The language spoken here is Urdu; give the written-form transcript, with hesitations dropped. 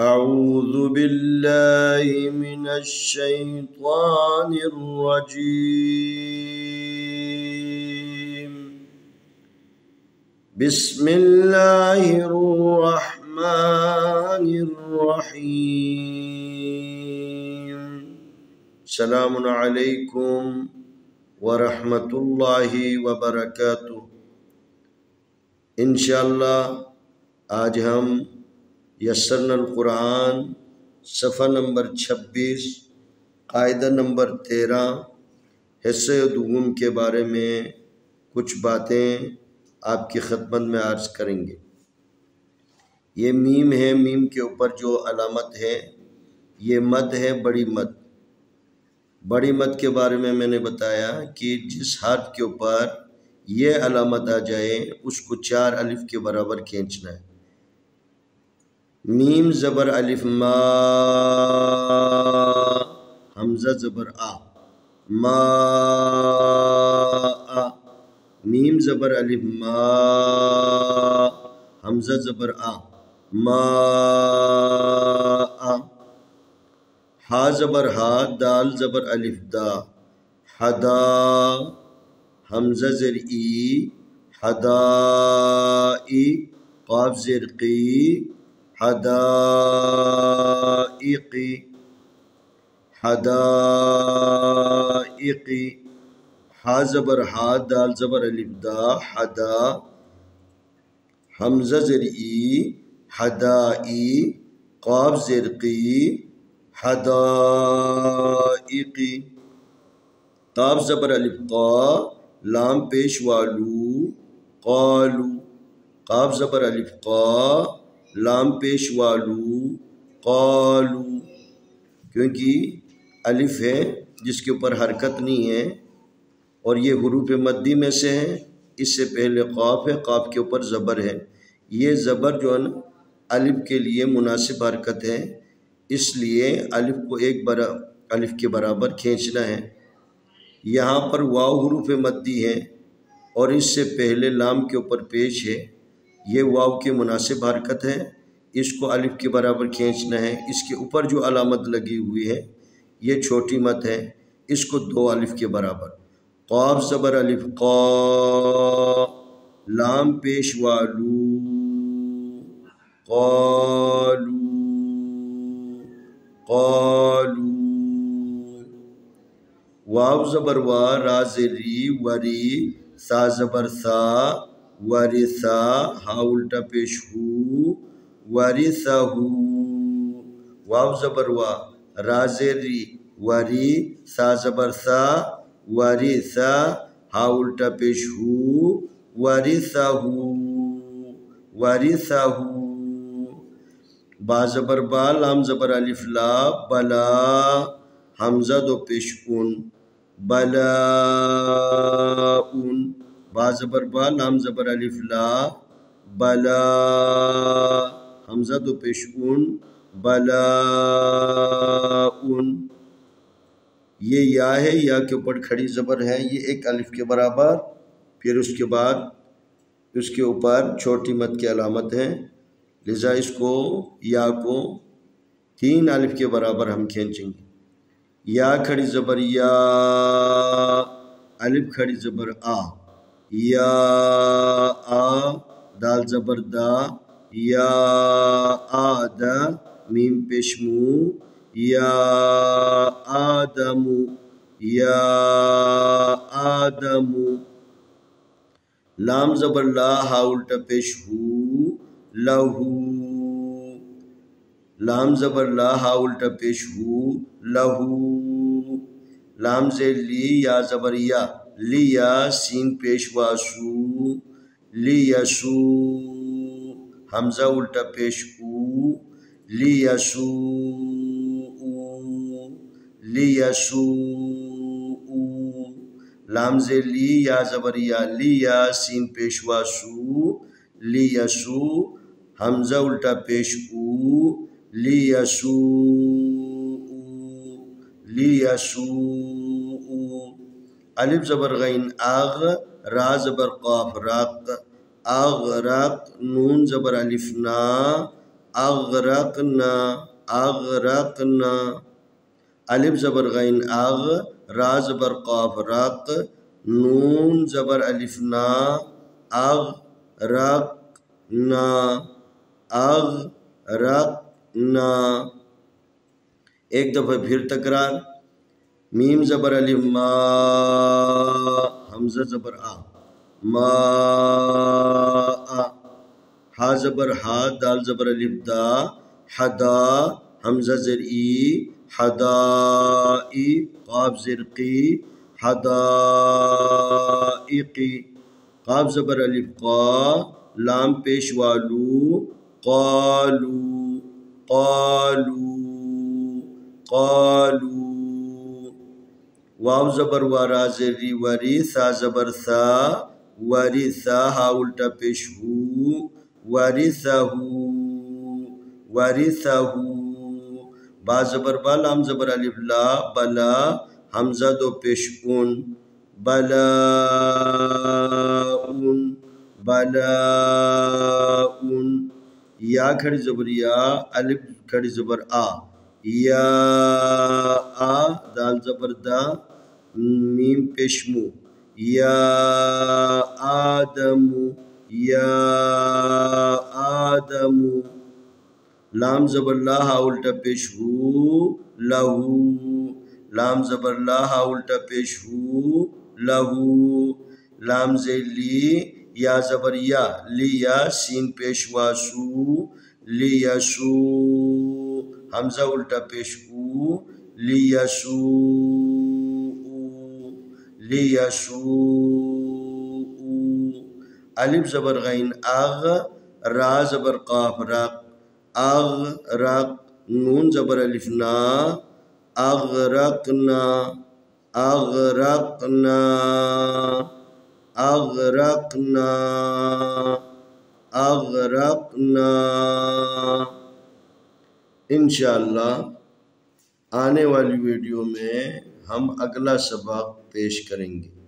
أعوذ بالله من الشيطان الرجيم. بسم الله الرحمن الرحيم. السلام عليكم ورحمة الله وبركاته. انشاءاللہ آج ہم یسرنا القرآن صفحہ نمبر 26 قاعدہ نمبر 13 حصہ دوم کے بارے میں کچھ باتیں آپ کی خدمت میں عرض کریں گے۔ یہ میم ہے، میم کے اوپر جو علامت ہے یہ مد ہے، بڑی مد۔ بڑی مد کے بارے میں نے بتایا کہ جس حرف کے اوپر یہ علامت آ جائے اس کو 4 الف کے برابر کھینچنا ہے۔ میم زبر الف ما، حمزہ زبر آ، ما آ، میم زبر الف ما، حمزہ زبر آ، ما آ، ہا زبر ہا، دال زبر الف دا، حدا، حمزہ زر ای، حدائی، قاف زر قی، حدائقی، حدائقی، ہا زبر ہا، دال زبر الف دا، حدا، حمزہ زر ای، حدائی، قاف زر قی، حدائقی، قاف زبر الف قا، لام پیش والو، قالو، قاف زبر الف قا، لام پیش والو، قالو، کیونکہ الف ہے جس کے اوپر حرکت نہیں ہے اور یہ حروف مدی میں سے ہے۔ اس سے پہلے قاف ہے، قاف کے اوپر زبر ہے۔ یہ زبر جو ہے نا الف کے لیے مناسب حرکت ہے، اس لیے الف کو ایک الف کے برابر کھینچنا ہے۔ یہاں پر واو حروف مدی ہے اور اس سے پہلے لام کے اوپر پیش ہے، یہ واو کی مناسب حرکت ہے، اس کو الف کے برابر کھینچنا ہے۔ اس کے اوپر جو علامت لگی ہوئی ہے یہ چھوٹی مد ہے، اس کو 2 الف کے برابر۔ قاف زبر الف قا، لام پیش والو، قالو، قالو، واو زبر وا، را زر ری، وری، سا زبر سا، ورثا، ہا الٹا پیش ہو، ورثہو، واو زبر وا، را زر ری، وری، سا زبر سا، ورثا، ہا الٹا پیش ہو، ورثہو، ورثہو، با زبر با، لام زبر الف لا، بلا، حمزہ دو پیش اون، بلاؤن، با زبر با، لام زبر الف لا، بلا، حمزہ دو پیش اون، بلاؤن۔ یہ یا ہے، یا کے اوپر کھڑی زبر ہے، یہ 1 الف کے برابر، پھر اس کے بعد اس کے اوپر چھوٹی مد کی علامت ہے، لذا اس کو یا کو 3 الف کے برابر ہم کھینچیں گے۔ یا کھڑی زبر یا، الف کھڑی زبر آ، یا آ، دال زبر دا، یا آدا، میم پیش مو، یا آدمو، یا آدمو، لام زبر لا، ہا الٹا پیش ہو، لہو، لام زبر لا، ہا الٹا پیش ہو، لہو، لام زیر لی، یا زبر یا، لیا، سین پیش واسو، لیسو، حمزہ الٹا پیش او، لیسو، لیسو، لام زیر لی، یا زبر یا، لیا، سین پیش واسو، لیسو، حمزہ الٹا پیش او، لیسو، لیسو، الف زبر غین آغ، را زبر قاف راق، اغرق، نون زبر الف نا، اغرقنا اغرقنا، الف زبر غین اغ، را زبر قاف رق، نون زبر الف نا، اغرقنا اغرقنا۔ ایک دفعہ پھر تکرار، میم زبر الف ما، حمزہ زبر آ، ما آ، ہا زبر ہا، دال زبر الف دا، حدا، حمزہ زر ای، حدائی، قاف زر قی، حدائقی، قاف زبر الف قا، لام پیش والو، قالو قالو قالو، واو زبر ورا زر ری وری، ثا زبر ثا، ورثا، ہا الٹا پیش ہو، ورثہ ورثہ، با زبر با، لام زبر الف لا، بلا، حمزہ دو پیش اون، بلاؤن بلاؤن، یا کھڑی زبر یا، الف کھڑی زبر آ، یا آ، دال زبر دا، میم پیش مو، یا آدم یا آدم، لام زبر لا، ہا الٹا پیش ہو، لہو، لام زبر لا، ہا الٹا پیش ہو، لہو، لام زیر لی، یا زبر یا، لیا، سین پیش واسو، لیسو، حمزہ الٹا پیش او، لیسو لیسو، الف زبر غین اغ، را زبر قاف رق، اغرق، نون زبر الف نا، اغرقنا اغرقنا اغرقنا اغرقنا۔ انشاءاللہ آنے والی ویڈیو میں ہم اگلا سبق پیش کریں گے۔